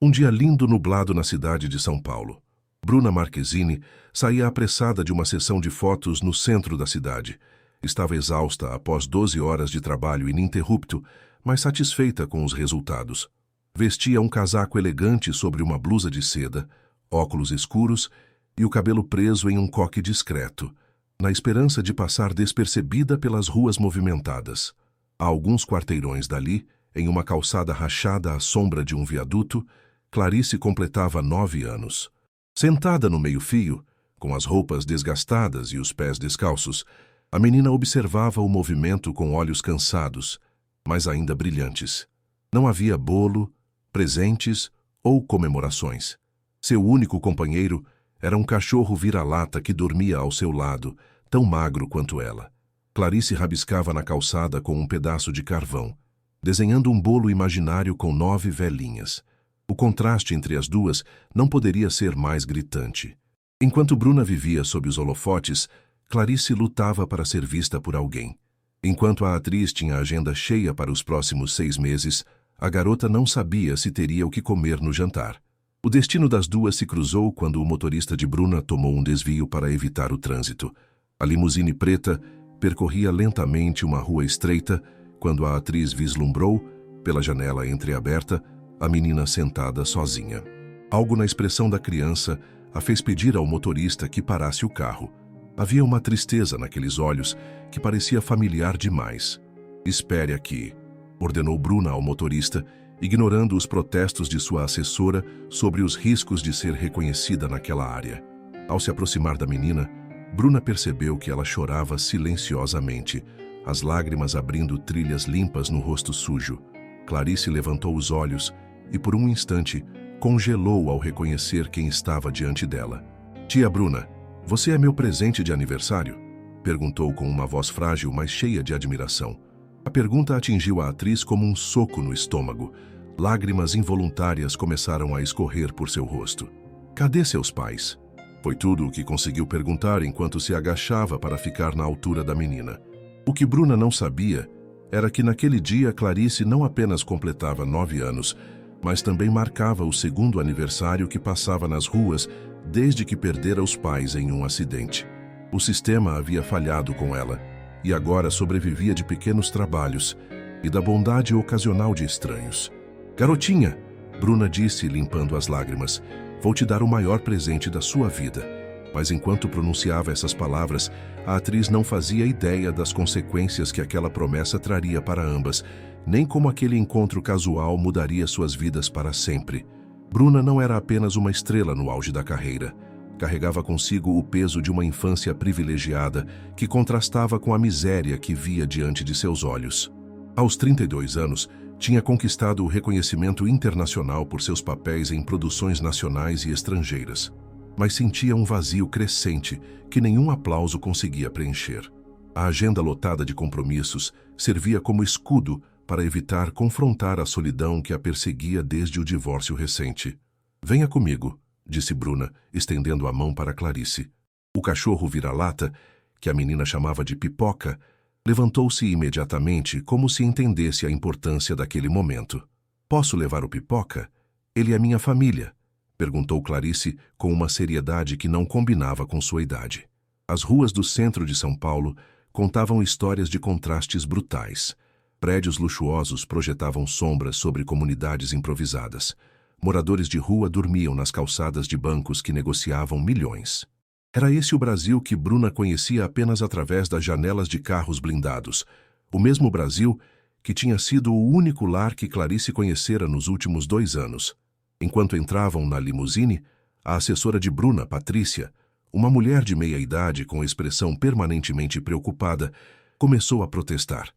Um dia lindo nublado na cidade de São Paulo. Bruna Marquezine saía apressada de uma sessão de fotos no centro da cidade. Estava exausta após 12 horas de trabalho ininterrupto, mas satisfeita com os resultados. Vestia um casaco elegante sobre uma blusa de seda, óculos escuros e o cabelo preso em um coque discreto, na esperança de passar despercebida pelas ruas movimentadas. A alguns quarteirões dali, em uma calçada rachada à sombra de um viaduto, Clarice completava 9 anos. Sentada no meio-fio, com as roupas desgastadas e os pés descalços, a menina observava o movimento com olhos cansados, mas ainda brilhantes. Não havia bolo, presentes ou comemorações. Seu único companheiro era um cachorro vira-lata que dormia ao seu lado, tão magro quanto ela. Clarice rabiscava na calçada com um pedaço de carvão, desenhando um bolo imaginário com 9 velhinhas. O contraste entre as duas não poderia ser mais gritante. Enquanto Bruna vivia sob os holofotes, Clarice lutava para ser vista por alguém. Enquanto a atriz tinha a agenda cheia para os próximos 6 meses, a garota não sabia se teria o que comer no jantar. O destino das duas se cruzou quando o motorista de Bruna tomou um desvio para evitar o trânsito. A limusine preta percorria lentamente uma rua estreita quando a atriz vislumbrou, pela janela entreaberta, a menina sentada sozinha. Algo na expressão da criança a fez pedir ao motorista que parasse o carro. Havia uma tristeza naqueles olhos que parecia familiar demais. "Espere aqui", ordenou Bruna ao motorista, ignorando os protestos de sua assessora sobre os riscos de ser reconhecida naquela área. Ao se aproximar da menina, Bruna percebeu que ela chorava silenciosamente, as lágrimas abrindo trilhas limpas no rosto sujo. Clarice levantou os olhos e, por um instante, congelou ao reconhecer quem estava diante dela. "Tia Bruna, você é meu presente de aniversário?", perguntou com uma voz frágil, mas cheia de admiração. A pergunta atingiu a atriz como um soco no estômago. Lágrimas involuntárias começaram a escorrer por seu rosto. "Cadê seus pais?", foi tudo o que conseguiu perguntar enquanto se agachava para ficar na altura da menina. O que Bruna não sabia era que naquele dia Clarice não apenas completava 9 anos, mas também marcava o segundo aniversário que passava nas ruas desde que perdera os pais em um acidente. O sistema havia falhado com ela, e agora sobrevivia de pequenos trabalhos e da bondade ocasional de estranhos. "Garotinha", Bruna disse, limpando as lágrimas, "vou te dar o maior presente da sua vida." Mas enquanto pronunciava essas palavras, a atriz não fazia ideia das consequências que aquela promessa traria para ambas, nem como aquele encontro casual mudaria suas vidas para sempre. Bruna não era apenas uma estrela no auge da carreira. Carregava consigo o peso de uma infância privilegiada que contrastava com a miséria que via diante de seus olhos. Aos 32 anos, tinha conquistado o reconhecimento internacional por seus papéis em produções nacionais e estrangeiras, mas sentia um vazio crescente que nenhum aplauso conseguia preencher. A agenda lotada de compromissos servia como escudo para evitar confrontar a solidão que a perseguia desde o divórcio recente. "Venha comigo", disse Bruna, estendendo a mão para Clarice. O cachorro vira-lata, que a menina chamava de Pipoca, levantou-se imediatamente como se entendesse a importância daquele momento. "Posso levar o Pipoca? Ele é minha família", perguntou Clarice com uma seriedade que não combinava com sua idade. As ruas do centro de São Paulo contavam histórias de contrastes brutais. Prédios luxuosos projetavam sombras sobre comunidades improvisadas. Moradores de rua dormiam nas calçadas de bancos que negociavam milhões. Era esse o Brasil que Bruna conhecia apenas através das janelas de carros blindados. O mesmo Brasil que tinha sido o único lar que Clarice conhecera nos últimos 2 anos. Enquanto entravam na limusine, a assessora de Bruna, Patrícia, uma mulher de meia-idade com expressão permanentemente preocupada, começou a protestar.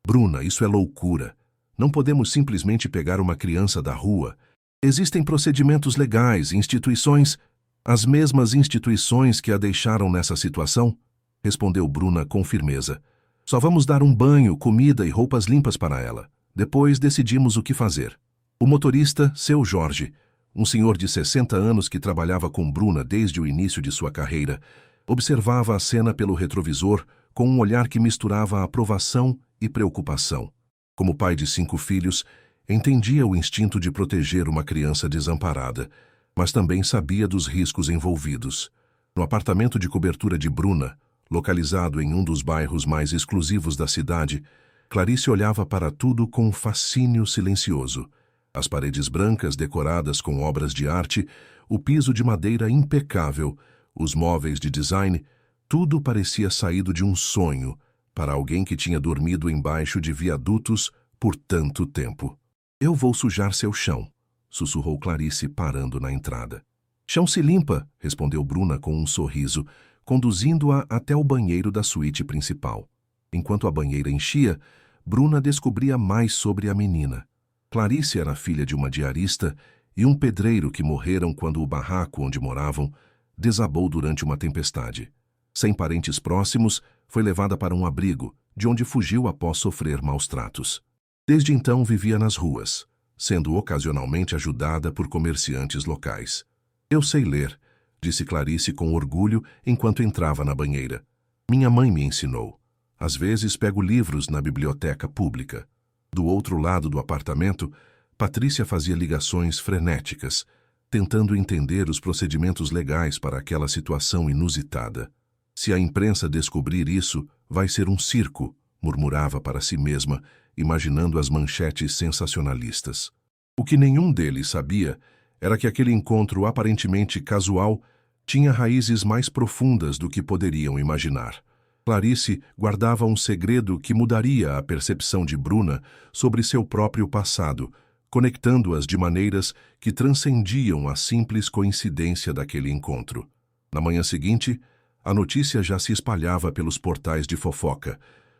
"Bruna, isso é loucura. Não podemos simplesmente pegar uma criança da rua. Existem procedimentos legais, instituições..." "As mesmas instituições que a deixaram nessa situação?", respondeu Bruna com firmeza. "Só vamos dar um banho, comida e roupas limpas para ela. Depois decidimos o que fazer." O motorista, seu Jorge, um senhor de 60 anos que trabalhava com Bruna desde o início de sua carreira, observava a cena pelo retrovisor com um olhar que misturava aprovação e preocupação. Como pai de 5 filhos, Entendia o instinto de proteger uma criança desamparada, mas também sabia dos riscos envolvidos. No apartamento de cobertura de Bruna, localizado em um dos bairros mais exclusivos da cidade, Clarice olhava para tudo com um fascínio silencioso. As paredes brancas decoradas com obras de arte, o piso de madeira impecável, os móveis de design, tudo parecia saído de um sonho para alguém que tinha dormido embaixo de viadutos por tanto tempo. "Eu vou sujar seu chão", sussurrou Clarice, parando na entrada. "Chão se limpa", respondeu Bruna com um sorriso, conduzindo-a até o banheiro da suíte principal. Enquanto a banheira enchia, Bruna descobria mais sobre a menina. Clarice era filha de uma diarista e um pedreiro que morreram quando o barraco onde moravam desabou durante uma tempestade. Sem parentes próximos, foi levada para um abrigo, de onde fugiu após sofrer maus tratos. Desde então vivia nas ruas, sendo ocasionalmente ajudada por comerciantes locais. "Eu sei ler", disse Clarice com orgulho enquanto entrava na banheira. "Minha mãe me ensinou. Às vezes pego livros na biblioteca pública." Do outro lado do apartamento, Patrícia fazia ligações frenéticas, tentando entender os procedimentos legais para aquela situação inusitada. "Se a imprensa descobrir isso, vai ser um circo", murmurava para si mesma, imaginando as manchetes sensacionalistas. O que nenhum deles sabia era que aquele encontro aparentemente casual tinha raízes mais profundas do que poderiam imaginar. Clarice guardava um segredo que mudaria a percepção de Bruna sobre seu próprio passado, conectando-as de maneiras que transcendiam a simples coincidência daquele encontro. Na manhã seguinte, a notícia já se espalhava pelos portais de fofoca.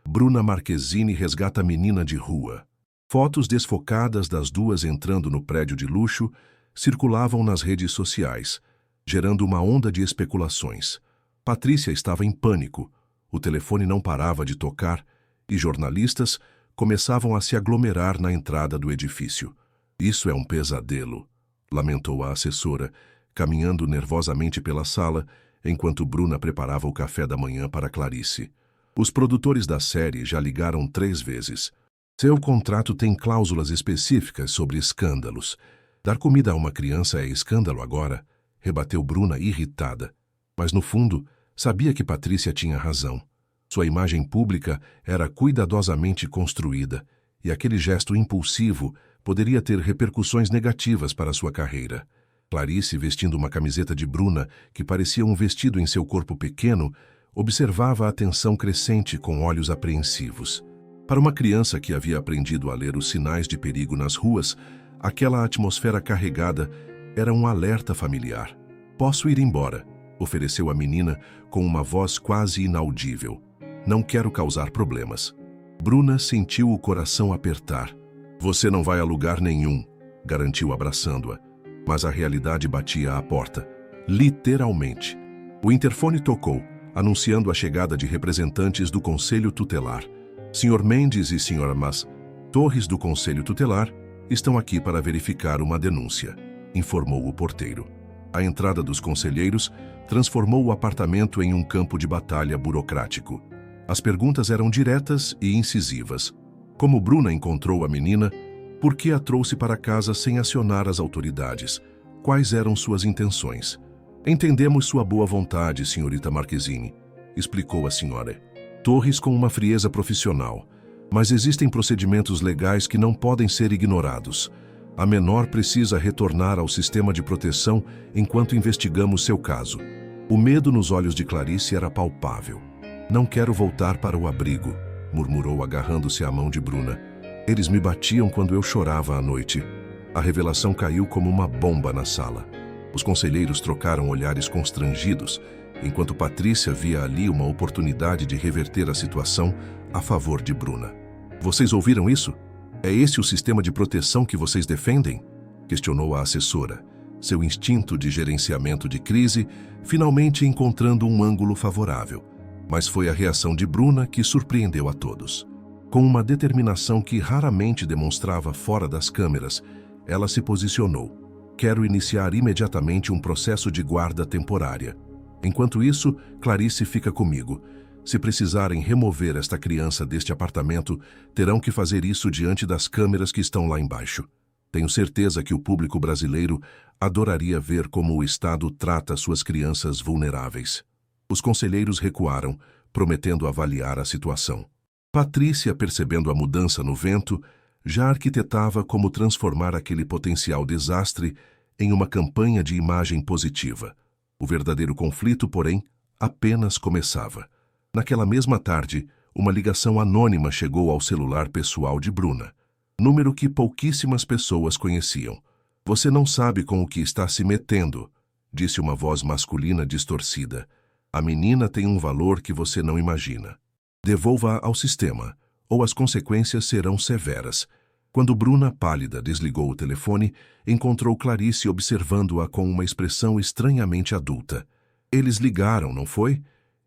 Bruna Marquezine resgata a menina de rua. Fotos desfocadas das duas entrando no prédio de luxo circulavam nas redes sociais, gerando uma onda de especulações. Patrícia estava em pânico. O telefone não parava de tocar e jornalistas começavam a se aglomerar na entrada do edifício. "Isso é um pesadelo", lamentou a assessora, caminhando nervosamente pela sala enquanto Bruna preparava o café da manhã para Clarice. "Os produtores da série já ligaram 3 vezes. Seu contrato tem cláusulas específicas sobre escândalos. Dar comida a uma criança é escândalo agora", rebateu Bruna irritada. Mas no fundo, sabia que Patrícia tinha razão. Sua imagem pública era cuidadosamente construída, e aquele gesto impulsivo poderia ter repercussões negativas para sua carreira. Clarice, vestindo uma camiseta de Bruna que parecia um vestido em seu corpo pequeno, observava a tensão crescente com olhos apreensivos. Para uma criança que havia aprendido a ler os sinais de perigo nas ruas, aquela atmosfera carregada era um alerta familiar. "Posso ir embora?", ofereceu a menina com uma voz quase inaudível. "Não quero causar problemas." Bruna sentiu o coração apertar. "Você não vai a lugar nenhum", garantiu abraçando-a. Mas a realidade batia à porta. Literalmente. O interfone tocou, anunciando a chegada de representantes do Conselho Tutelar. "Sr. Mendes e Sra. Mas Torres do Conselho Tutelar estão aqui para verificar uma denúncia", informou o porteiro. A entrada dos conselheiros transformou o apartamento em um campo de batalha burocrático. As perguntas eram diretas e incisivas. Como Bruna encontrou a menina? Por que a trouxe para casa sem acionar as autoridades? Quais eram suas intenções? "Entendemos sua boa vontade, senhorita Marquezine", explicou a senhora Torres com uma frieza profissional. "Mas existem procedimentos legais que não podem ser ignorados. A menor precisa retornar ao sistema de proteção enquanto investigamos seu caso." O medo nos olhos de Clarice era palpável. "Não quero voltar para o abrigo", murmurou agarrando-se à mão de Bruna. "Eles me batiam quando eu chorava à noite." A revelação caiu como uma bomba na sala. Os conselheiros trocaram olhares constrangidos, enquanto Patrícia via ali uma oportunidade de reverter a situação a favor de Bruna. "Vocês ouviram isso? É esse o sistema de proteção que vocês defendem?", questionou a assessora, seu instinto de gerenciamento de crise finalmente encontrando um ângulo favorável. Mas foi a reação de Bruna que surpreendeu a todos. Com uma determinação que raramente demonstrava fora das câmeras, ela se posicionou. "Quero iniciar imediatamente um processo de guarda temporária. Enquanto isso, Clarice fica comigo. Se precisarem remover esta criança deste apartamento, terão que fazer isso diante das câmeras que estão lá embaixo. Tenho certeza que o público brasileiro adoraria ver como o Estado trata suas crianças vulneráveis. Os conselheiros recuaram, prometendo avaliar a situação. Patrícia, percebendo a mudança no vento, já arquitetava como transformar aquele potencial desastre em uma campanha de imagem positiva. O verdadeiro conflito, porém, apenas começava. Naquela mesma tarde, uma ligação anônima chegou ao celular pessoal de Bruna. Número que pouquíssimas pessoas conheciam. "Você não sabe com o que está se metendo", disse uma voz masculina distorcida. "A menina tem um valor que você não imagina. Devolva-a ao sistema, ou as consequências serão severas." Quando Bruna, pálida, desligou o telefone, encontrou Clarice observando-a com uma expressão estranhamente adulta. "Eles ligaram, não foi?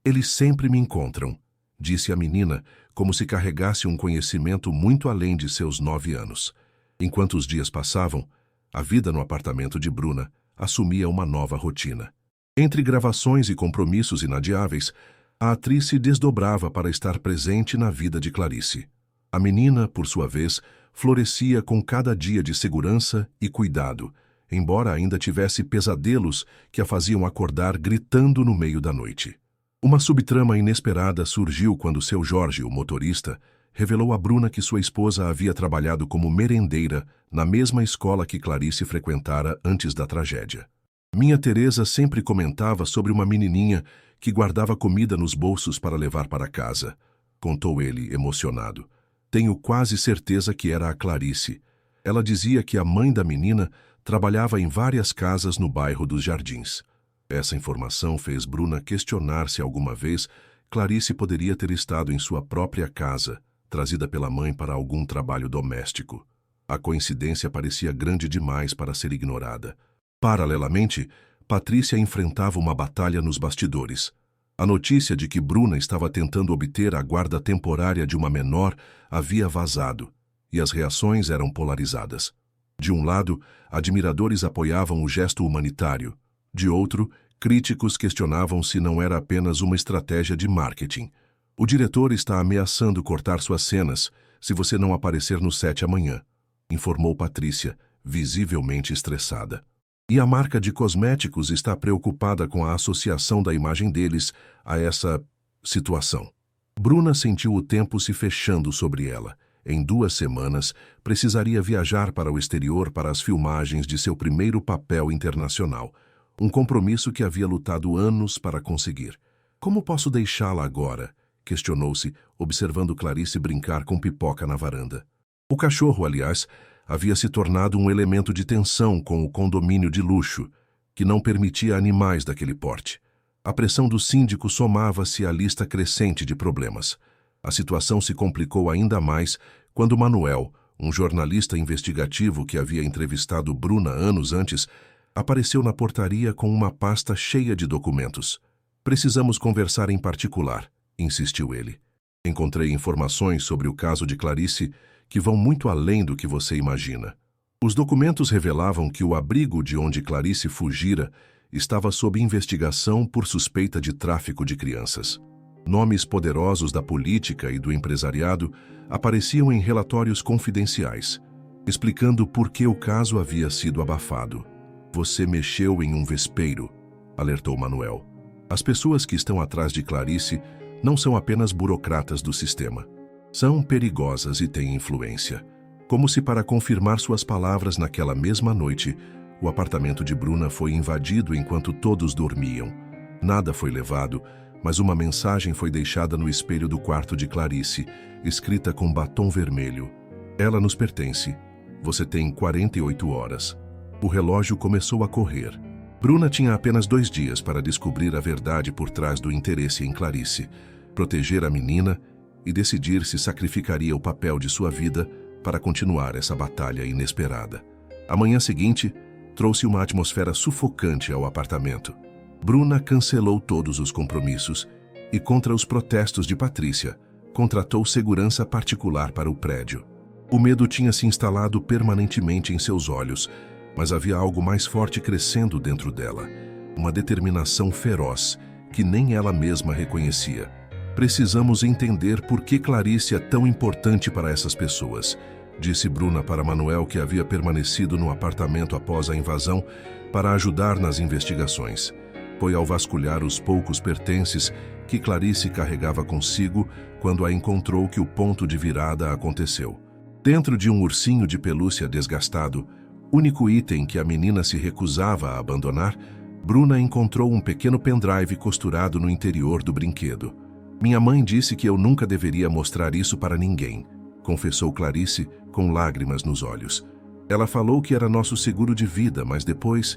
Eles sempre me encontram", disse a menina, como se carregasse um conhecimento muito além de seus 9 anos. Enquanto os dias passavam, a vida no apartamento de Bruna assumia uma nova rotina. Entre gravações e compromissos inadiáveis, a atriz se desdobrava para estar presente na vida de Clarice. A menina, por sua vez, florescia com cada dia de segurança e cuidado, embora ainda tivesse pesadelos que a faziam acordar gritando no meio da noite. Uma subtrama inesperada surgiu quando seu Jorge, o motorista, revelou a Bruna que sua esposa havia trabalhado como merendeira na mesma escola que Clarice frequentara antes da tragédia. "Minha Teresa sempre comentava sobre uma menininha que guardava comida nos bolsos para levar para casa", contou ele, emocionado. "Tenho quase certeza que era a Clarice. Ela dizia que a mãe da menina trabalhava em várias casas no bairro dos Jardins." Essa informação fez Bruna questionar se alguma vez Clarice poderia ter estado em sua própria casa, trazida pela mãe para algum trabalho doméstico. A coincidência parecia grande demais para ser ignorada. Paralelamente, Patrícia enfrentava uma batalha nos bastidores. A notícia de que Bruna estava tentando obter a guarda temporária de uma menor havia vazado, e as reações eram polarizadas. De um lado, admiradores apoiavam o gesto humanitário. De outro, críticos questionavam se não era apenas uma estratégia de marketing. "O diretor está ameaçando cortar suas cenas se você não aparecer no set amanhã", informou Patrícia, visivelmente estressada. "E a marca de cosméticos está preocupada com a associação da imagem deles a essa situação." Bruna sentiu o tempo se fechando sobre ela. Em 2 semanas, precisaria viajar para o exterior para as filmagens de seu primeiro papel internacional. Um compromisso que havia lutado anos para conseguir. "Como posso deixá-la agora?", questionou-se, observando Clarice brincar com pipoca na varanda. O cachorro, aliás, havia se tornado um elemento de tensão com o condomínio de luxo, que não permitia animais daquele porte. A pressão do síndico somava-se à lista crescente de problemas. A situação se complicou ainda mais quando Manuel, um jornalista investigativo que havia entrevistado Bruna anos antes, apareceu na portaria com uma pasta cheia de documentos. "Precisamos conversar em particular", insistiu ele. "Encontrei informações sobre o caso de Clarice que vão muito além do que você imagina." Os documentos revelavam que o abrigo de onde Clarice fugira estava sob investigação por suspeita de tráfico de crianças. Nomes poderosos da política e do empresariado apareciam em relatórios confidenciais, explicando por que o caso havia sido abafado. "Você mexeu em um vespeiro", alertou Manuel. "As pessoas que estão atrás de Clarice não são apenas burocratas do sistema. São perigosas e têm influência." Como se para confirmar suas palavras naquela mesma noite, o apartamento de Bruna foi invadido enquanto todos dormiam. Nada foi levado, mas uma mensagem foi deixada no espelho do quarto de Clarice, escrita com batom vermelho. "Ela nos pertence. Você tem 48 horas." O relógio começou a correr. Bruna tinha apenas 2 dias para descobrir a verdade por trás do interesse em Clarice, proteger a menina e decidir se sacrificaria o papel de sua vida para continuar essa batalha inesperada. A manhã seguinte trouxe uma atmosfera sufocante ao apartamento. Bruna cancelou todos os compromissos e, contra os protestos de Patrícia, contratou segurança particular para o prédio. O medo tinha se instalado permanentemente em seus olhos, mas havia algo mais forte crescendo dentro dela, uma determinação feroz que nem ela mesma reconhecia. Precisamos entender por que Clarice é tão importante para essas pessoas, disse Bruna para Manuel, que havia permanecido no apartamento após a invasão para ajudar nas investigações. Foi ao vasculhar os poucos pertences que Clarice carregava consigo quando a encontrou que o ponto de virada aconteceu. Dentro de um ursinho de pelúcia desgastado, único item que a menina se recusava a abandonar, Bruna encontrou um pequeno pendrive costurado no interior do brinquedo. Minha mãe disse que eu nunca deveria mostrar isso para ninguém, confessou Clarice com lágrimas nos olhos. Ela falou que era nosso seguro de vida, mas depois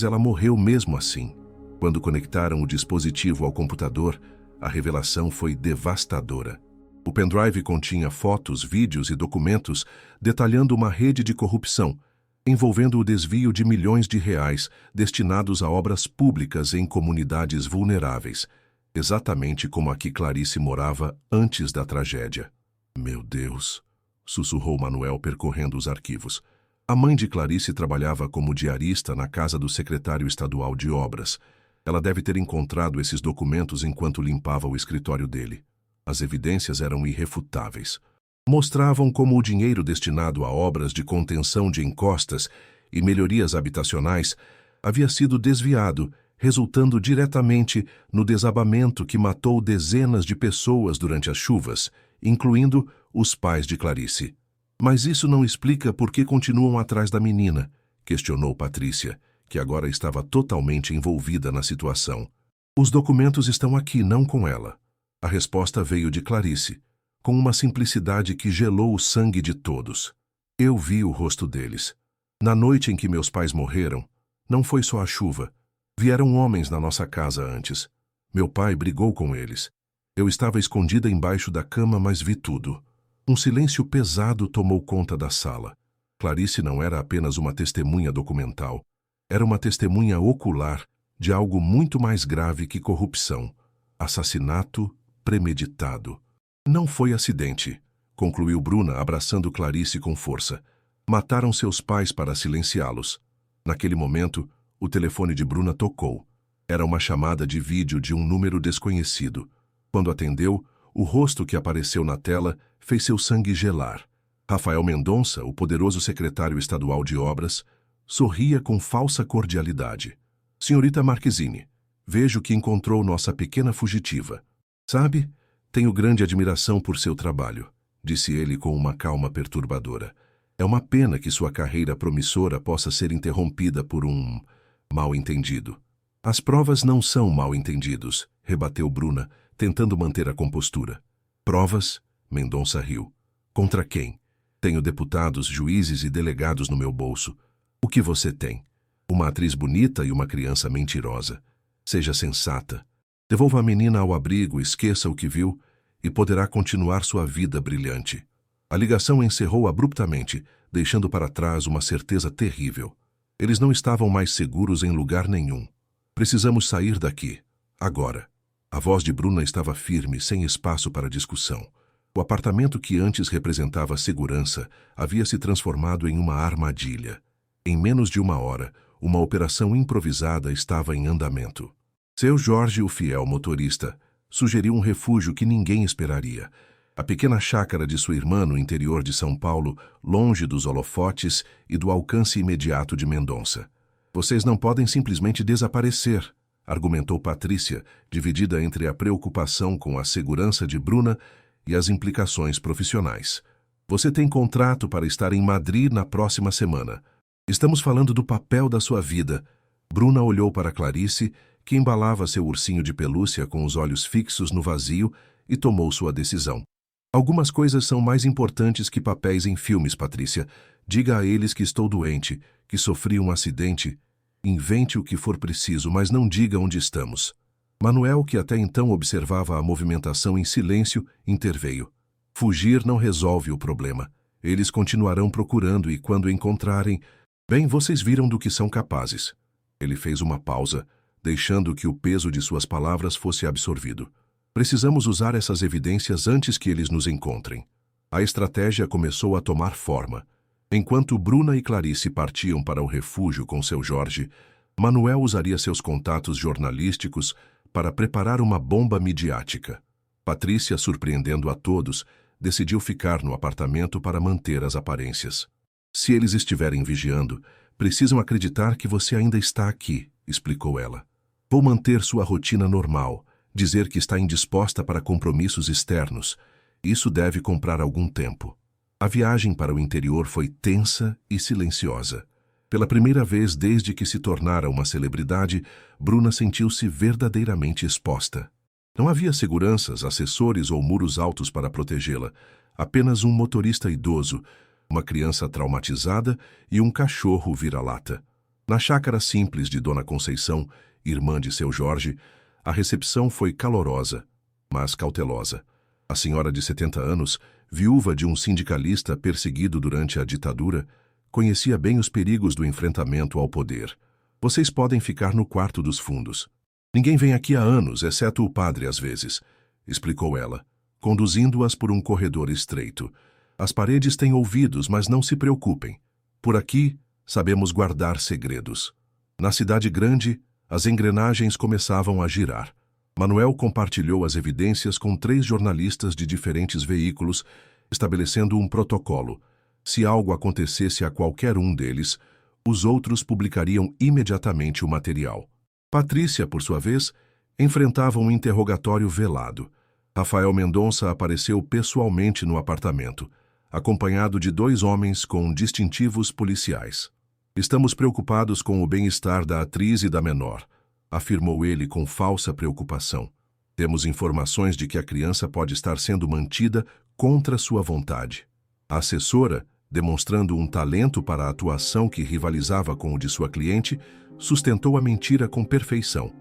ela morreu mesmo assim. Quando conectaram o dispositivo ao computador, a revelação foi devastadora. O pendrive continha fotos, vídeos e documentos detalhando uma rede de corrupção, envolvendo o desvio de milhões de reais destinados a obras públicas em comunidades vulneráveis, exatamente como a que Clarice morava antes da tragédia. Meu Deus, sussurrou Manuel percorrendo os arquivos. A mãe de Clarice trabalhava como diarista na casa do secretário estadual de obras. Ela deve ter encontrado esses documentos enquanto limpava o escritório dele. As evidências eram irrefutáveis. Mostravam como o dinheiro destinado a obras de contenção de encostas e melhorias habitacionais havia sido desviado, resultando diretamente no desabamento que matou dezenas de pessoas durante as chuvas, incluindo os pais de Clarice. Mas isso não explica por que continuam atrás da menina, questionou Patrícia, que agora estava totalmente envolvida na situação. Os documentos estão aqui, não com ela. A resposta veio de Clarice, com uma simplicidade que gelou o sangue de todos. Eu vi o rosto deles. Na noite em que meus pais morreram, não foi só a chuva. Vieram homens na nossa casa antes. Meu pai brigou com eles. Eu estava escondida embaixo da cama, mas vi tudo. Um silêncio pesado tomou conta da sala. Clarice não era apenas uma testemunha documental. Era uma testemunha ocular de algo muito mais grave que corrupção. Assassinato premeditado. Não foi acidente, concluiu Bruna, abraçando Clarice com força. Mataram seus pais para silenciá-los. Naquele momento, o telefone de Bruna tocou. Era uma chamada de vídeo de um número desconhecido. Quando atendeu, o rosto que apareceu na tela fez seu sangue gelar. Rafael Mendonça, o poderoso secretário estadual de obras, sorria com falsa cordialidade. Senhorita Marquezine, vejo que encontrou nossa pequena fugitiva. Sabe, tenho grande admiração por seu trabalho, disse ele com uma calma perturbadora. É uma pena que sua carreira promissora possa ser interrompida por um mal-entendido. As provas não são mal-entendidos, rebateu Bruna, tentando manter a compostura. Provas? Mendonça riu. Contra quem? Tenho deputados, juízes e delegados no meu bolso. O que você tem? Uma atriz bonita e uma criança mentirosa. Seja sensata. Devolva a menina ao abrigo, esqueça o que viu e poderá continuar sua vida brilhante. A ligação encerrou abruptamente, deixando para trás uma certeza terrível. Eles não estavam mais seguros em lugar nenhum. Precisamos sair daqui, agora. A voz de Bruna estava firme, sem espaço para discussão. O apartamento que antes representava segurança havia se transformado em uma armadilha. Em menos de uma hora, uma operação improvisada estava em andamento. Seu Jorge, o fiel motorista, sugeriu um refúgio que ninguém esperaria. A pequena chácara de sua irmã no interior de São Paulo, longe dos holofotes e do alcance imediato de Mendonça. Vocês não podem simplesmente desaparecer, argumentou Patrícia, dividida entre a preocupação com a segurança de Bruna e as implicações profissionais. Você tem contrato para estar em Madrid na próxima semana. Estamos falando do papel da sua vida. Bruna olhou para Clarice, que embalava seu ursinho de pelúcia com os olhos fixos no vazio, e tomou sua decisão. Algumas coisas são mais importantes que papéis em filmes, Patrícia. Diga a eles que estou doente, que sofri um acidente. Invente o que for preciso, mas não diga onde estamos. Manuel, que até então observava a movimentação em silêncio, interveio. Fugir não resolve o problema. Eles continuarão procurando e quando encontrarem... Bem, vocês viram do que são capazes. Ele fez uma pausa, deixando que o peso de suas palavras fosse absorvido. Precisamos usar essas evidências antes que eles nos encontrem. A estratégia começou a tomar forma. Enquanto Bruna e Clarice partiam para o refúgio com seu Jorge, Manuel usaria seus contatos jornalísticos para preparar uma bomba midiática. Patrícia, surpreendendo a todos, decidiu ficar no apartamento para manter as aparências. Se eles estiverem vigiando, precisam acreditar que você ainda está aqui, explicou ela. Vou manter sua rotina normal, dizer que está indisposta para compromissos externos. Isso deve comprar algum tempo. A viagem para o interior foi tensa e silenciosa. Pela primeira vez desde que se tornara uma celebridade, Bruna sentiu-se verdadeiramente exposta. Não havia seguranças, assessores ou muros altos para protegê-la, apenas um motorista idoso, uma criança traumatizada e um cachorro vira-lata. Na chácara simples de Dona Conceição, irmã de seu Jorge, a recepção foi calorosa, mas cautelosa. A senhora de 70 anos, viúva de um sindicalista perseguido durante a ditadura, conhecia bem os perigos do enfrentamento ao poder. Vocês podem ficar no quarto dos fundos. Ninguém vem aqui há anos, exceto o padre às vezes, explicou ela, conduzindo-as por um corredor estreito. As paredes têm ouvidos, mas não se preocupem. Por aqui, sabemos guardar segredos. Na cidade grande, as engrenagens começavam a girar. Manuel compartilhou as evidências com 3 jornalistas de diferentes veículos, estabelecendo um protocolo. Se algo acontecesse a qualquer um deles, os outros publicariam imediatamente o material. Patrícia, por sua vez, enfrentava um interrogatório velado. Rafael Mendonça apareceu pessoalmente no apartamento, acompanhado de 2 homens com distintivos policiais. Estamos preocupados com o bem-estar da atriz e da menor, afirmou ele com falsa preocupação. Temos informações de que a criança pode estar sendo mantida contra sua vontade. A assessora, demonstrando um talento para a atuação que rivalizava com o de sua cliente, sustentou a mentira com perfeição.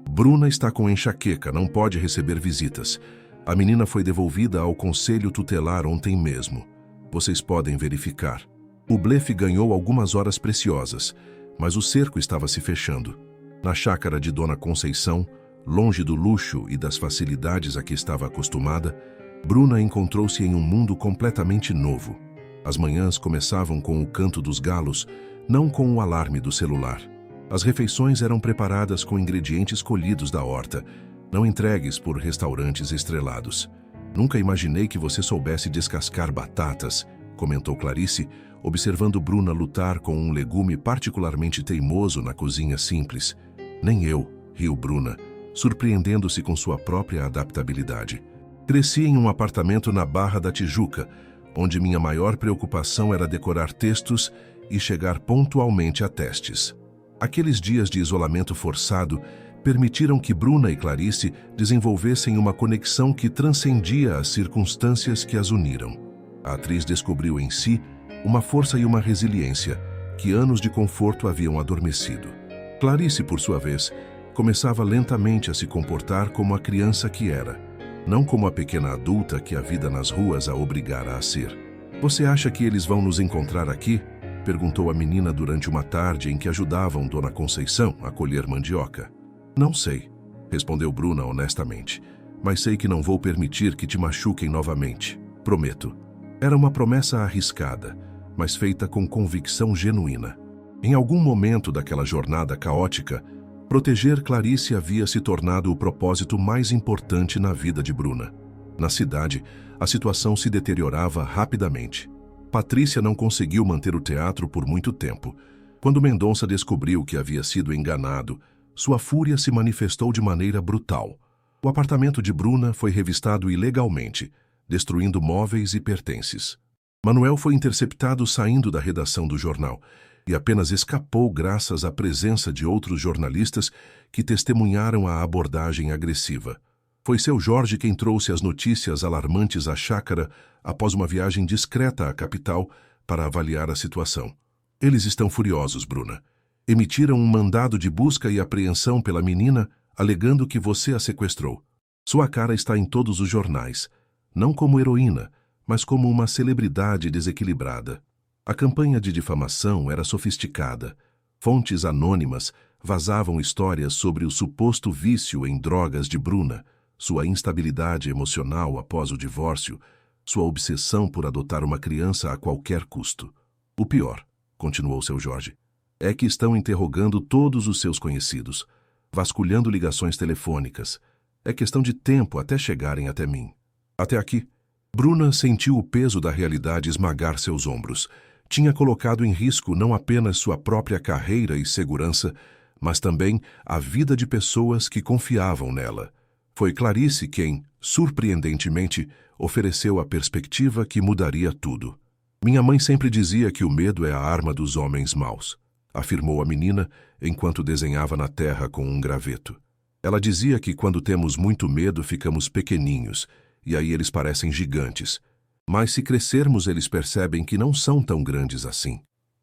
Bruna está com enxaqueca, não pode receber visitas. A menina foi devolvida ao conselho tutelar ontem mesmo. Vocês podem verificar. O blefe ganhou algumas horas preciosas, mas o cerco estava se fechando. Na chácara de Dona Conceição, longe do luxo e das facilidades a que estava acostumada, Bruna encontrou-se em um mundo completamente novo. As manhãs começavam com o canto dos galos, não com o alarme do celular. As refeições eram preparadas com ingredientes colhidos da horta, não entregues por restaurantes estrelados. Nunca imaginei que você soubesse descascar batatas, comentou Clarice, observando Bruna lutar com um legume particularmente teimoso na cozinha simples. Nem eu, riu Bruna, surpreendendo-se com sua própria adaptabilidade. Cresci em um apartamento na Barra da Tijuca, onde minha maior preocupação era decorar textos e chegar pontualmente a testes. Aqueles dias de isolamento forçado permitiram que Bruna e Clarice desenvolvessem uma conexão que transcendia as circunstâncias que as uniram. A atriz descobriu em si uma força e uma resiliência que anos de conforto haviam adormecido. Clarice, por sua vez, começava lentamente a se comportar como a criança que era, não como a pequena adulta que a vida nas ruas a obrigara a ser. Você acha que eles vão nos encontrar aqui? Perguntou a menina durante uma tarde em que ajudavam Dona Conceição a colher mandioca. Não sei, respondeu Bruna honestamente, mas sei que não vou permitir que te machuquem novamente. Prometo. Era uma promessa arriscada, mas feita com convicção genuína. Em algum momento daquela jornada caótica, proteger Clarice havia se tornado o propósito mais importante na vida de Bruna. Na cidade, a situação se deteriorava rapidamente. Patrícia não conseguiu manter o teatro por muito tempo. Quando Mendonça descobriu que havia sido enganado, sua fúria se manifestou de maneira brutal. O apartamento de Bruna foi revistado ilegalmente, destruindo móveis e pertences. Manuel foi interceptado saindo da redação do jornal e apenas escapou graças à presença de outros jornalistas que testemunharam a abordagem agressiva. Foi seu Jorge quem trouxe as notícias alarmantes à chácara após uma viagem discreta à capital para avaliar a situação. Eles estão furiosos, Bruna. Emitiram um mandado de busca e apreensão pela menina, alegando que você a sequestrou. Sua cara está em todos os jornais, não como heroína, mas como uma celebridade desequilibrada. A campanha de difamação era sofisticada. Fontes anônimas vazavam histórias sobre o suposto vício em drogas de Bruna, sua instabilidade emocional após o divórcio, sua obsessão por adotar uma criança a qualquer custo. O pior, continuou seu Jorge, é que estão interrogando todos os seus conhecidos, vasculhando ligações telefônicas. É questão de tempo até chegarem até mim. Até aqui, Bruna sentiu o peso da realidade esmagar seus ombros. Tinha colocado em risco não apenas sua própria carreira e segurança, mas também a vida de pessoas que confiavam nela. Foi Clarice quem, surpreendentemente, ofereceu a perspectiva que mudaria tudo. Minha mãe sempre dizia que o medo é a arma dos homens maus, afirmou a menina enquanto desenhava na terra com um graveto. Ela dizia que quando temos muito medo ficamos pequeninhos, e aí eles parecem gigantes. Mas se crescermos eles percebem que não são tão grandes assim.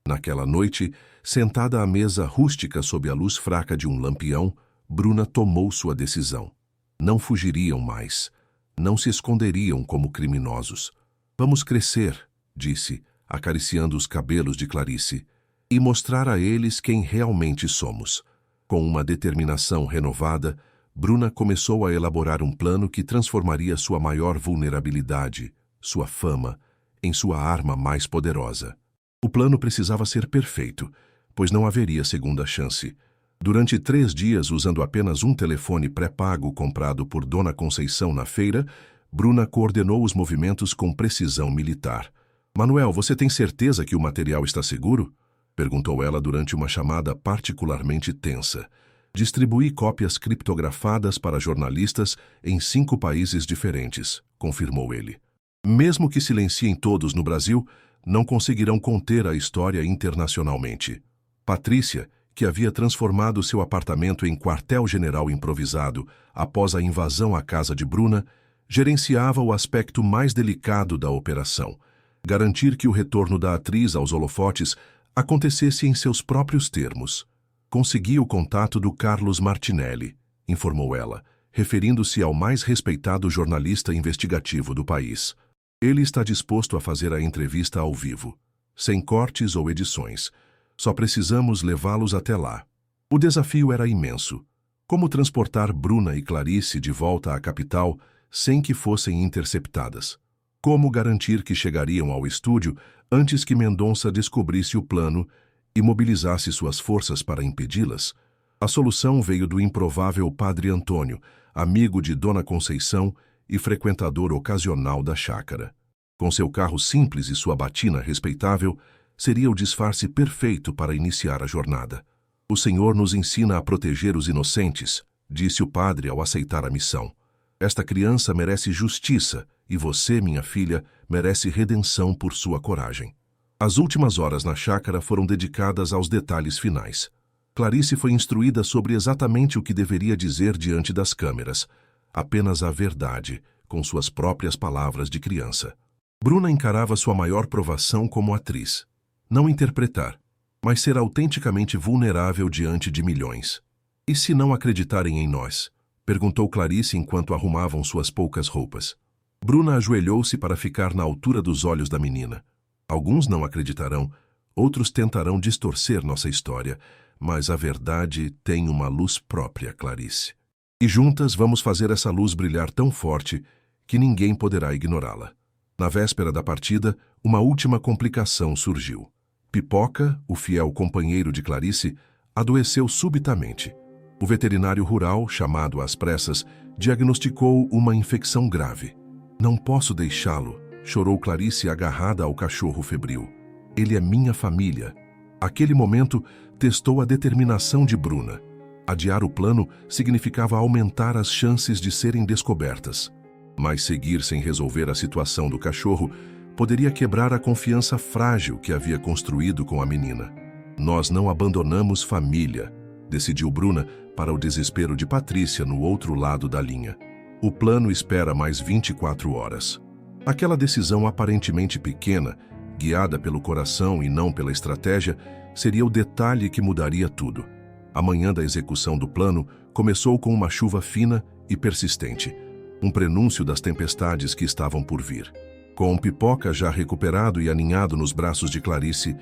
Naquela noite, sentada à mesa rústica sob a luz fraca de um lampião, Bruna tomou sua decisão. Não fugiriam mais. Não se esconderiam como criminosos. Vamos crescer, disse, acariciando os cabelos de Clarice, e mostrar a eles quem realmente somos. Com uma determinação renovada, Bruna começou a elaborar um plano que transformaria sua maior vulnerabilidade, sua fama, em sua arma mais poderosa. O plano precisava ser perfeito, pois não haveria segunda chance. Durante 3 dias, usando apenas um telefone pré-pago comprado por Dona Conceição na feira, Bruna coordenou os movimentos com precisão militar. "Manuel, você tem certeza que o material está seguro?" perguntou ela durante uma chamada particularmente tensa. "Distribuí cópias criptografadas para jornalistas em 5 países diferentes", confirmou ele. "Mesmo que silenciem todos no Brasil, não conseguirão conter a história internacionalmente." Patrícia, que havia transformado seu apartamento em quartel-general improvisado após a invasão à casa de Bruna, gerenciava o aspecto mais delicado da operação: garantir que o retorno da atriz aos holofotes acontecesse em seus próprios termos. "Consegui o contato do Carlos Martinelli", informou ela, referindo-se ao mais respeitado jornalista investigativo do país. "Ele está disposto a fazer a entrevista ao vivo, sem cortes ou edições. Só precisamos levá-los até lá." O desafio era imenso. Como transportar Bruna e Clarice de volta à capital sem que fossem interceptadas? Como garantir que chegariam ao estúdio antes que Mendonça descobrisse o plano e mobilizasse suas forças para impedi-las? A solução veio do improvável Padre Antônio, amigo de Dona Conceição e frequentador ocasional da chácara. Com seu carro simples e sua batina respeitável, seria o disfarce perfeito para iniciar a jornada. "O Senhor nos ensina a proteger os inocentes", disse o padre ao aceitar a missão. "Esta criança merece justiça e você, minha filha, merece redenção por sua coragem." As últimas horas na chácara foram dedicadas aos detalhes finais. Clarice foi instruída sobre exatamente o que deveria dizer diante das câmeras. Apenas a verdade, com suas próprias palavras de criança. Bruna encarava sua maior provação como atriz. Não interpretar, mas ser autenticamente vulnerável diante de milhões. "E se não acreditarem em nós?", perguntou Clarice enquanto arrumavam suas poucas roupas. Bruna ajoelhou-se para ficar na altura dos olhos da menina. "Alguns não acreditarão, outros tentarão distorcer nossa história, mas a verdade tem uma luz própria, Clarice. E juntas vamos fazer essa luz brilhar tão forte que ninguém poderá ignorá-la." Na véspera da partida, uma última complicação surgiu. Pipoca, o fiel companheiro de Clarice, adoeceu subitamente. O veterinário rural, chamado às pressas, diagnosticou uma infecção grave. "Não posso deixá-lo", chorou Clarice agarrada ao cachorro febril. "Ele é minha família." Aquele momento testou a determinação de Bruna. Adiar o plano significava aumentar as chances de serem descobertas. Mas seguir sem resolver a situação do cachorro poderia quebrar a confiança frágil que havia construído com a menina. "Nós não abandonamos família", decidiu Bruna, para o desespero de Patrícia no outro lado da linha. "O plano espera mais 24 horas." Aquela decisão aparentemente pequena, guiada pelo coração e não pela estratégia, seria o detalhe que mudaria tudo. A manhã da execução do plano começou com uma chuva fina e persistente, um prenúncio das tempestades que estavam por vir. Com Pipoca já recuperado e aninhado nos braços de Clarice,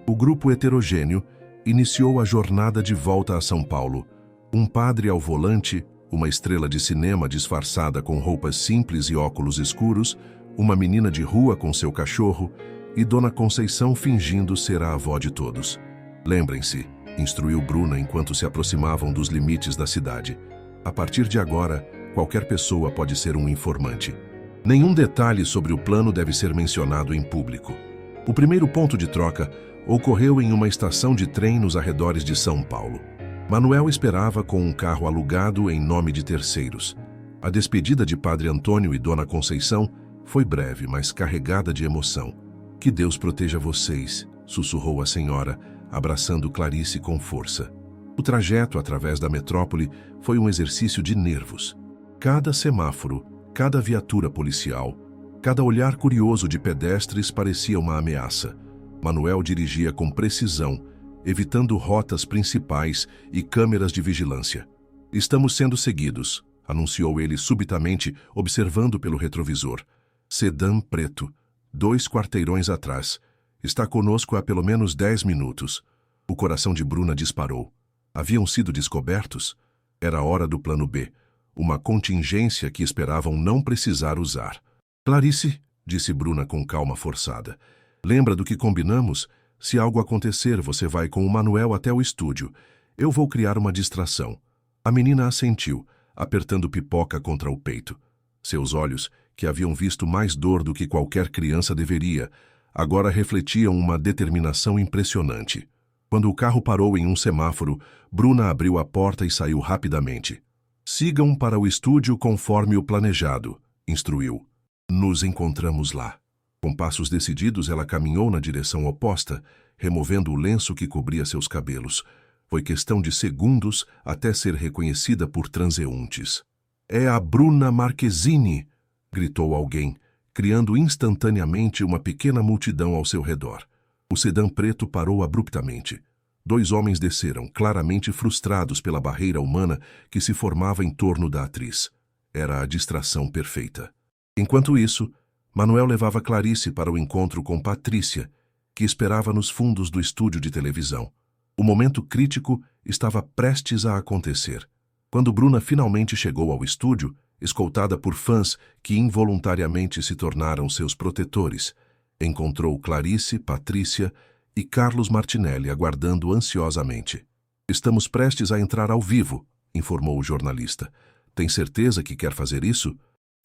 o grupo heterogêneo iniciou a jornada de volta a São Paulo. Um padre ao volante, uma estrela de cinema disfarçada com roupas simples e óculos escuros, uma menina de rua com seu cachorro e Dona Conceição fingindo ser a avó de todos. "Lembrem-se", instruiu Bruna enquanto se aproximavam dos limites da cidade. "A partir de agora, Qualquer pessoa pode ser um informante. Nenhum detalhe sobre o plano deve ser mencionado em público. O primeiro ponto de troca ocorreu em uma estação de trem nos arredores de São Paulo. Manuel esperava com um carro alugado em nome de terceiros. A despedida de Padre Antônio e Dona Conceição foi breve, mas carregada de emoção. "Que Deus proteja vocês", sussurrou a senhora, abraçando Clarice com força. O trajeto através da metrópole foi um exercício de nervos. Cada semáforo, cada viatura policial, cada olhar curioso de pedestres parecia uma ameaça. Manuel dirigia com precisão, evitando rotas principais e câmeras de vigilância. "Estamos sendo seguidos", anunciou ele subitamente, observando pelo retrovisor. "Sedã preto, 2 quarteirões atrás. Está conosco há pelo menos 10 minutos. O coração de Bruna disparou. Haviam sido descobertos? Era a hora do plano B, uma contingência que esperavam não precisar usar. "Clarice", disse Bruna com calma forçada, "lembra do que combinamos? Se algo acontecer, você vai com o Manuel até o estúdio. Eu vou criar uma distração." A menina assentiu, apertando Pipoca contra o peito. Seus olhos, que haviam visto mais dor do que qualquer criança deveria, agora refletiam uma determinação impressionante. Quando o carro parou em um semáforo, Bruna abriu a porta e saiu rapidamente. "Sigam para o estúdio conforme o planejado", instruiu. "Nos encontramos lá." Com passos decididos, ela caminhou na direção oposta, removendo o lenço que cobria seus cabelos. Foi questão de segundos até ser reconhecida por transeuntes. "É a Bruna Marquezine!" gritou alguém, criando instantaneamente uma pequena multidão ao seu redor. O sedã preto parou abruptamente. 2 homens desceram, claramente frustrados pela barreira humana que se formava em torno da atriz. Era a distração perfeita. Enquanto isso, Manuel levava Clarice para o encontro com Patrícia, que esperava nos fundos do estúdio de televisão. O momento crítico estava prestes a acontecer. Quando Bruna finalmente chegou ao estúdio, escoltada por fãs que involuntariamente se tornaram seus protetores, encontrou Clarice, Patrícia e Carlos Martinelli aguardando ansiosamente. "Estamos prestes a entrar ao vivo", informou o jornalista. "Tem certeza que quer fazer isso?"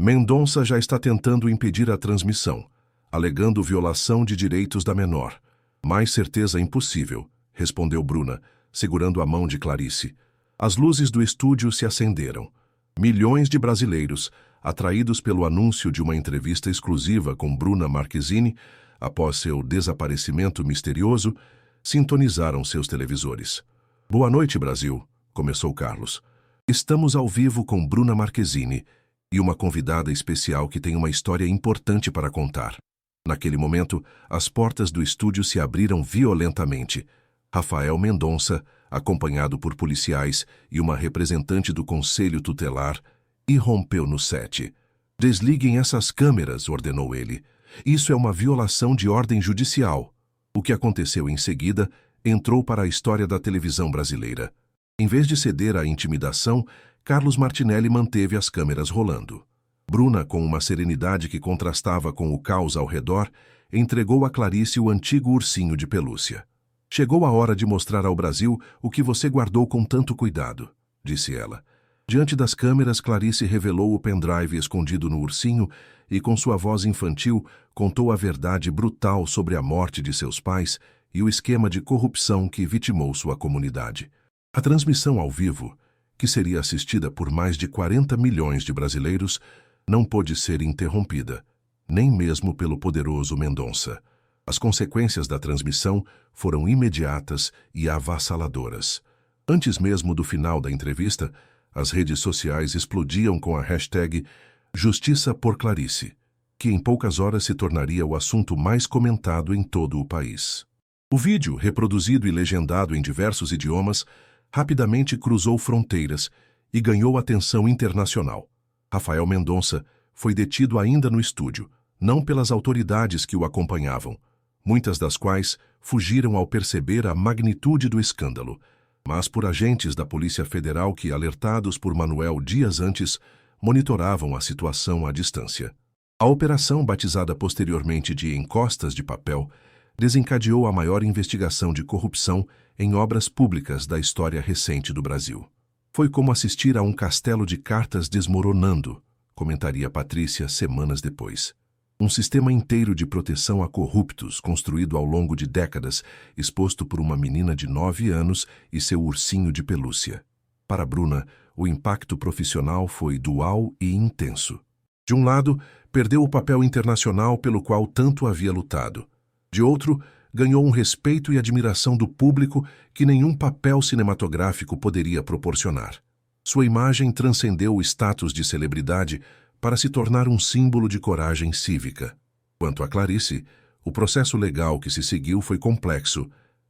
"Mendonça já está tentando impedir a transmissão, alegando violação de direitos da menor." "Mais certeza impossível", respondeu Bruna, segurando a mão de Clarice. As luzes do estúdio se acenderam. Milhões de brasileiros, atraídos pelo anúncio de uma entrevista exclusiva com Bruna Marquezine, após seu desaparecimento misterioso, sintonizaram seus televisores. "Boa noite, Brasil", começou Carlos. "Estamos ao vivo com Bruna Marquezine e uma convidada especial que tem uma história importante para contar." Naquele momento, as portas do estúdio se abriram violentamente. Rafael Mendonça, acompanhado por policiais e uma representante do Conselho Tutelar, irrompeu no set. "Desliguem essas câmeras", ordenou ele. "Isso é uma violação de ordem judicial." O que aconteceu em seguida entrou para a história da televisão brasileira. Em vez de ceder à intimidação, Carlos Martinelli manteve as câmeras rolando. Bruna, com uma serenidade que contrastava com o caos ao redor, entregou a Clarice o antigo ursinho de pelúcia. "Chegou a hora de mostrar ao Brasil o que você guardou com tanto cuidado", disse ela. Diante das câmeras, Clarice revelou o pendrive escondido no ursinho e, com sua voz infantil, contou a verdade brutal sobre a morte de seus pais e o esquema de corrupção que vitimou sua comunidade. A transmissão ao vivo, que seria assistida por mais de 40 milhões de brasileiros, não pôde ser interrompida, nem mesmo pelo poderoso Mendonça. As consequências da transmissão foram imediatas e avassaladoras. Antes mesmo do final da entrevista, as redes sociais explodiam com a hashtag Justiça por Clarice, que em poucas horas se tornaria o assunto mais comentado em todo o país. O vídeo, reproduzido e legendado em diversos idiomas, rapidamente cruzou fronteiras e ganhou atenção internacional. Rafael Mendonça foi detido ainda no estúdio, não pelas autoridades que o acompanhavam, muitas das quais fugiram ao perceber a magnitude do escândalo, mas por agentes da Polícia Federal que, alertados por Manuel dias antes, monitoravam a situação à distância. A operação, batizada posteriormente de Encostas de Papel, desencadeou a maior investigação de corrupção em obras públicas da história recente do Brasil. Foi como assistir a um castelo de cartas desmoronando, comentaria Patrícia semanas depois. Um sistema inteiro de proteção a corruptos, construído ao longo de décadas, exposto por uma menina de 9 anos e seu ursinho de pelúcia. Para Bruna, o impacto profissional foi dual e intenso. De um lado, perdeu o papel internacional pelo qual tanto havia lutado. De outro, ganhou um respeito e admiração do público que nenhum papel cinematográfico poderia proporcionar. Sua imagem transcendeu o status de celebridade para se tornar um símbolo de coragem cívica. Quanto a Clarice, o processo legal que se seguiu foi complexo,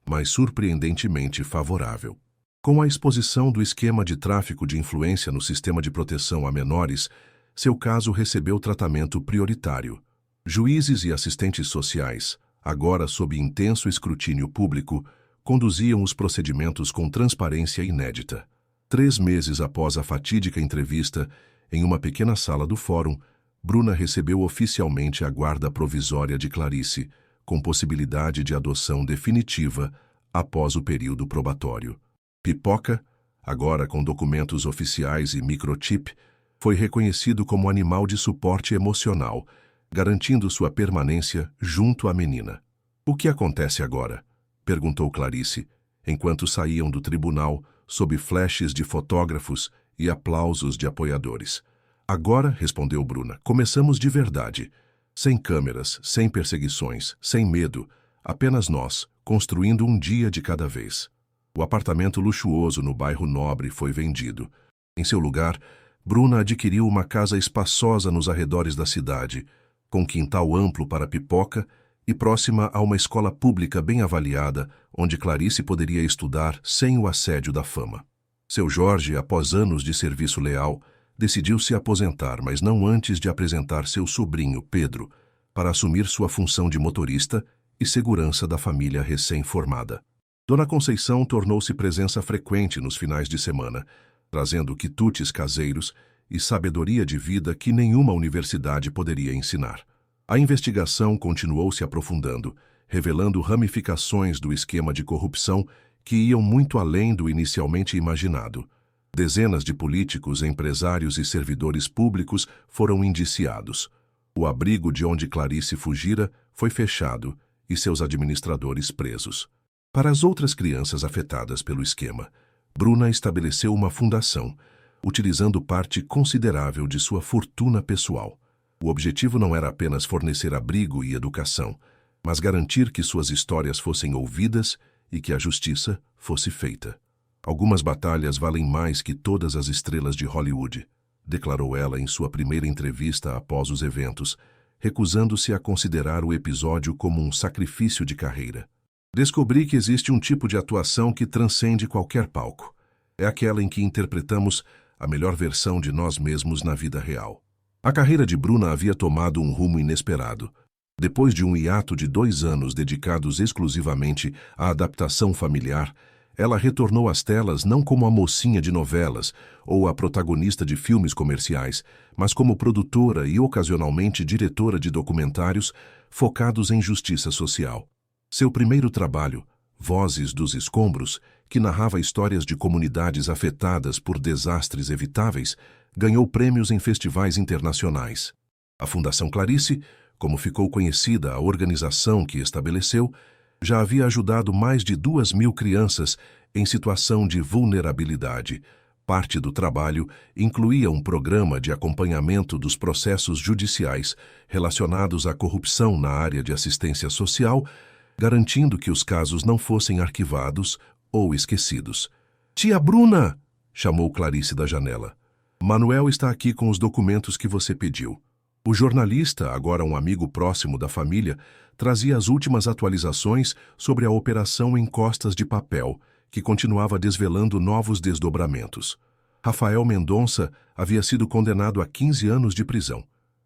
mas surpreendentemente favorável. Com a exposição do esquema de tráfico de influência no sistema de proteção a menores, seu caso recebeu tratamento prioritário. Juízes e assistentes sociais, agora sob intenso escrutínio público, conduziam os procedimentos com transparência inédita. 3 meses após a fatídica entrevista, em uma pequena sala do fórum, Bruna recebeu oficialmente a guarda provisória de Clarice, com possibilidade de adoção definitiva após o período probatório. Pipoca, agora com documentos oficiais e microchip, foi reconhecido como animal de suporte emocional, garantindo sua permanência junto à menina. "O que acontece agora?" perguntou Clarice, enquanto saíam do tribunal, sob flashes de fotógrafos e aplausos de apoiadores. "Agora", respondeu Bruna, "começamos de verdade. Sem câmeras, sem perseguições, sem medo, apenas nós, construindo um dia de cada vez." O apartamento luxuoso no bairro Nobre foi vendido. Em seu lugar, Bruna adquiriu uma casa espaçosa nos arredores da cidade, com quintal amplo para Pipoca e próxima a uma escola pública bem avaliada, onde Clarice poderia estudar sem o assédio da fama. Seu Jorge, após anos de serviço leal, decidiu se aposentar, mas não antes de apresentar seu sobrinho, Pedro, para assumir sua função de motorista e segurança da família recém-formada. Dona Conceição tornou-se presença frequente nos finais de semana, trazendo quitutes caseiros e sabedoria de vida que nenhuma universidade poderia ensinar. A investigação continuou se aprofundando, revelando ramificações do esquema de corrupção que iam muito além do inicialmente imaginado. Dezenas de políticos, empresários e servidores públicos foram indiciados. O abrigo de onde Clarice fugira foi fechado e seus administradores presos. Para as outras crianças afetadas pelo esquema, Bruna estabeleceu uma fundação, utilizando parte considerável de sua fortuna pessoal. O objetivo não era apenas fornecer abrigo e educação, mas garantir que suas histórias fossem ouvidas e que a justiça fosse feita. "Algumas batalhas valem mais que todas as estrelas de Hollywood", declarou ela em sua primeira entrevista após os eventos, recusando-se a considerar o episódio como um sacrifício de carreira. "Descobri que existe um tipo de atuação que transcende qualquer palco. É aquela em que interpretamos a melhor versão de nós mesmos na vida real." A carreira de Bruna havia tomado um rumo inesperado. Depois de um hiato de 2 anos dedicados exclusivamente à adaptação familiar, ela retornou às telas não como a mocinha de novelas ou a protagonista de filmes comerciais, mas como produtora e ocasionalmente diretora de documentários focados em justiça social. Seu primeiro trabalho, Vozes dos Escombros, que narrava histórias de comunidades afetadas por desastres evitáveis, ganhou prêmios em festivais internacionais. A Fundação Clarice, como ficou conhecida a organização que estabeleceu, já havia ajudado mais de 2.000 crianças em situação de vulnerabilidade. Parte do trabalho incluía um programa de acompanhamento dos processos judiciais relacionados à corrupção na área de assistência social, garantindo que os casos não fossem arquivados ou esquecidos. "Tia Bruna!" chamou Clarice da janela. "Manuel está aqui com os documentos que você pediu." O jornalista, agora um amigo próximo da família, trazia as últimas atualizações sobre a operação em Costas de Papel, que continuava desvelando novos desdobramentos. Rafael Mendonça havia sido condenado a 15 anos de prisão,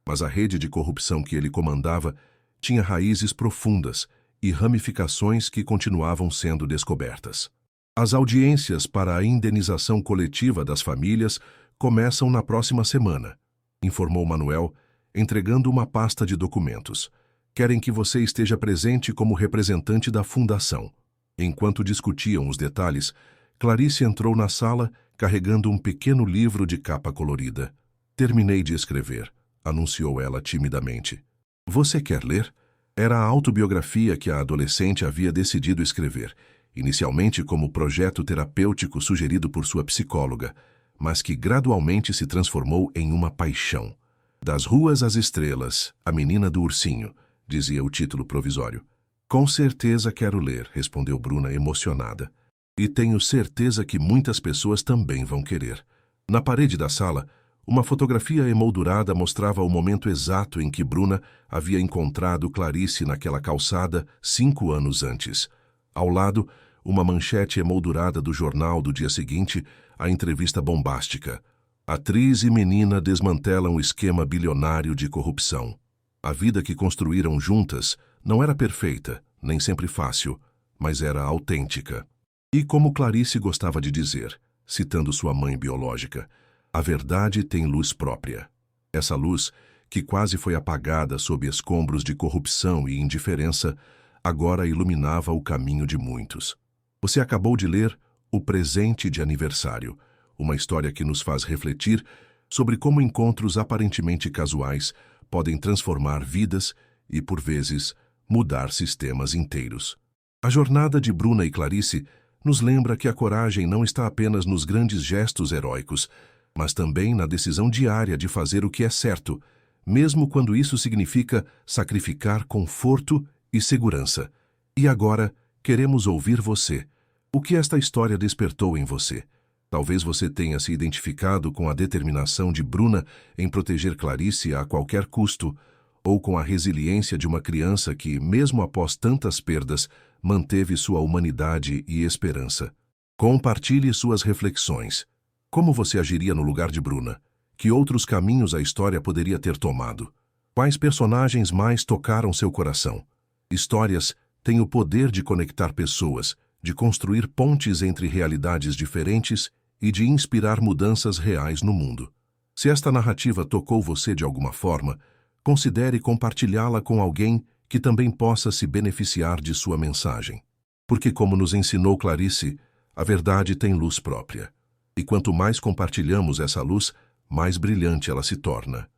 mas a rede de corrupção que ele comandava tinha raízes profundas e ramificações que continuavam sendo descobertas. As audiências para a indenização coletiva das famílias começam na próxima semana, informou Manuel, entregando uma pasta de documentos. "Querem que você esteja presente como representante da fundação." Enquanto discutiam os detalhes, Clarice entrou na sala carregando um pequeno livro de capa colorida. Terminei de escrever, anunciou ela timidamente. Você quer ler? Era a autobiografia que a adolescente havia decidido escrever, inicialmente como projeto terapêutico sugerido por sua psicóloga, mas que gradualmente se transformou em uma paixão. Das ruas às estrelas, a menina do ursinho, dizia o título provisório. Com certeza quero ler, respondeu Bruna emocionada. E tenho certeza que muitas pessoas também vão querer. Na parede da sala, uma fotografia emoldurada mostrava o momento exato em que Bruna havia encontrado Clarice naquela calçada 5 anos antes. Ao lado, uma manchete emoldurada do jornal do dia seguinte, a entrevista bombástica. Atriz e menina desmantelam o esquema bilionário de corrupção. A vida que construíram juntas não era perfeita, nem sempre fácil, mas era autêntica. E como Clarice gostava de dizer, citando sua mãe biológica, a verdade tem luz própria. Essa luz, que quase foi apagada sob escombros de corrupção e indiferença, agora iluminava o caminho de muitos. Você acabou de ler O Presente de Aniversário, uma história que nos faz refletir sobre como encontros aparentemente casuais podem transformar vidas e, por vezes, mudar sistemas inteiros. A jornada de Bruna e Clarice nos lembra que a coragem não está apenas nos grandes gestos heróicos, mas também na decisão diária de fazer o que é certo, mesmo quando isso significa sacrificar conforto e segurança. E agora, queremos ouvir você. O que esta história despertou em você? Talvez você tenha se identificado com a determinação de Bruna em proteger Clarice a qualquer custo, ou com a resiliência de uma criança que, mesmo após tantas perdas, manteve sua humanidade e esperança. Compartilhe suas reflexões. Como você agiria no lugar de Bruna? Que outros caminhos a história poderia ter tomado? Quais personagens mais tocaram seu coração? Histórias têm o poder de conectar pessoas, de construir pontes entre realidades diferentes e de inspirar mudanças reais no mundo. Se esta narrativa tocou você de alguma forma, considere compartilhá-la com alguém que também possa se beneficiar de sua mensagem. Porque, como nos ensinou Clarice, a verdade tem luz própria. E quanto mais compartilhamos essa luz, mais brilhante ela se torna.